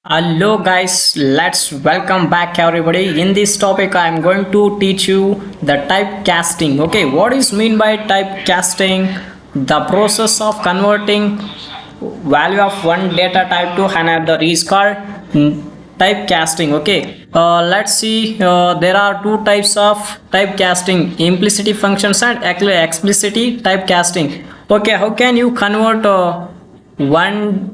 Hello guys, let's welcome back everybody. In this topic I am going to teach you the typecasting. Okay, what is mean by typecasting? The process of converting value of one data type to another is called typecasting. Okay, let's see, there are two types of typecasting: implicit functions and explicit typecasting. Okay, how can you convert one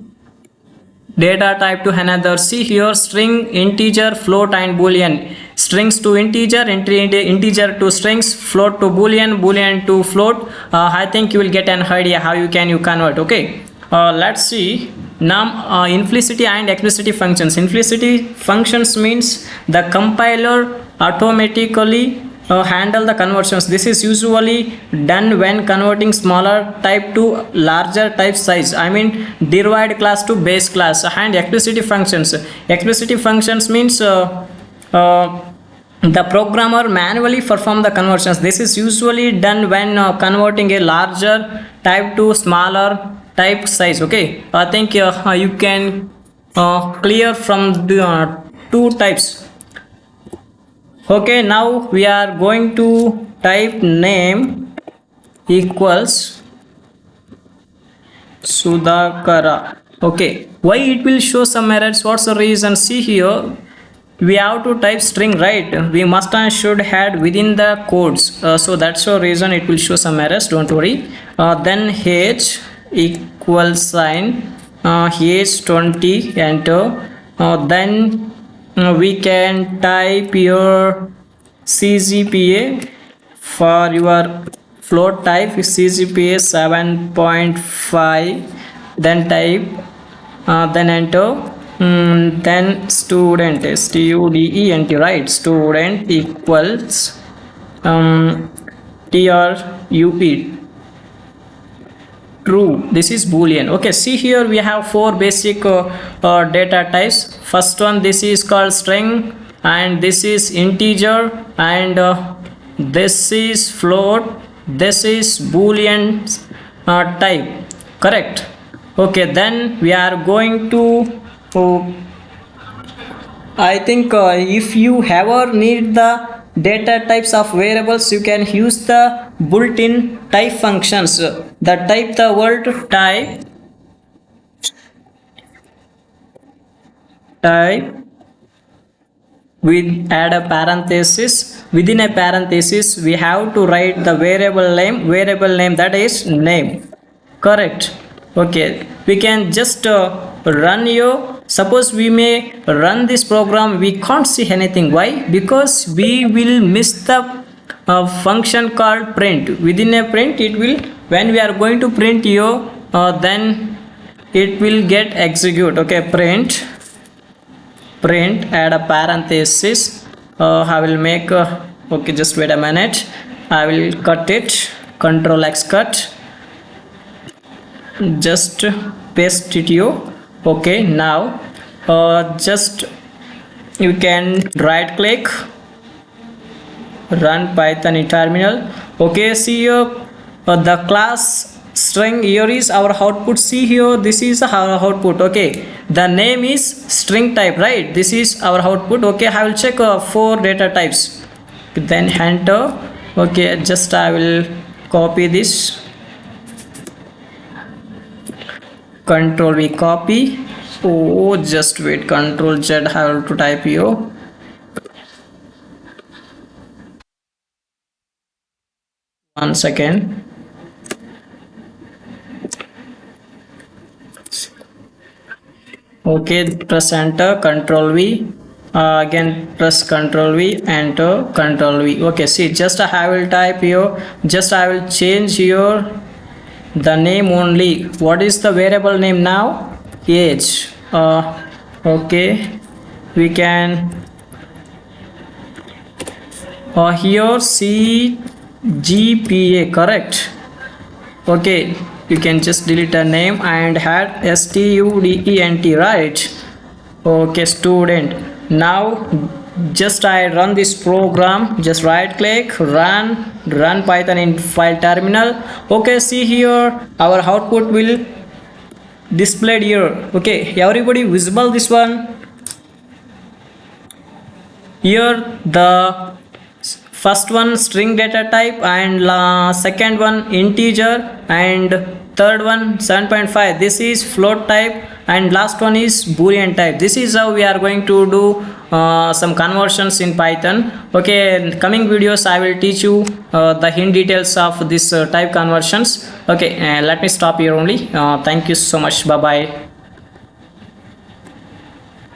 data type to another? See here: string, integer, float and boolean. Strings to integer, integer to strings, float to boolean, boolean to float. I think you will get an idea how you convert. Okay, let's see now. Implicit and explicit functions. Implicit functions means the compiler automatically handle the conversions. This is usually done when converting smaller type to larger type size. I mean derived class to base class. And explicit functions. Explicit functions means the programmer manually perform the conversions. This is usually done when converting a larger type to smaller type size. Okay, I think you can clear from the two types. Okay, now we are going to type name equals Sudhakara. Okay, why it will show some errors? What's the reason? See here, we have to type string, right? We must and should add within the codes. So that's the reason it will show some errors. Don't worry. Then h equals sign h 20, enter. Then we can type your CGPA for your float type. CGPA 7.5, then type, then enter. Then student, student, right? Student equals TRUE, true. This is boolean. Okay, see here we have four basic data types. First one, this is called string, and this is integer, and this is float, this is boolean type, correct? Okay, then we are going to I think if you ever need the data types of variables, you can use the built-in type functions. The type the word type with add a parenthesis. Within a parenthesis we have to write the variable name, that is name, correct? Okay, we can just run your, suppose we may run this program, we can't see anything. Why? Because we will miss the function called print. Within a print, it will, when we are going to print your then it will get execute. Okay, print, add a parenthesis. I will make okay, just wait a minute, I will cut it, control X cut, just paste it here. Okay, now just you can right click, run Python in terminal. Okay, see here the class string, here is our output. See here, this is our output. Okay, the name is string type, right? This is our output. Okay, I will check four data types, then enter. Okay, just I will copy this, control V, copy. Oh, just wait, control Z, I have to type here. One second. Okay, press enter, control V, again press control V, enter, control V. Okay, see, just I will type here, just I will change here the name only. What is the variable name now? Age. Okay, we can here CGPA, correct? Okay, you can just delete a name and add student, right? Okay, student. Now just I run this program, just right click, run Python in file terminal. Okay, see here our output will displayed here. Okay, everybody visible this one? Here the first one string data type, and second one integer, and third one 7.5, this is float type, and last one is boolean type. This is how we are going to do some conversions in Python. Okay, in coming videos I will teach you the in details of this type conversions. Okay, let me stop here only. Thank you so much. Bye bye.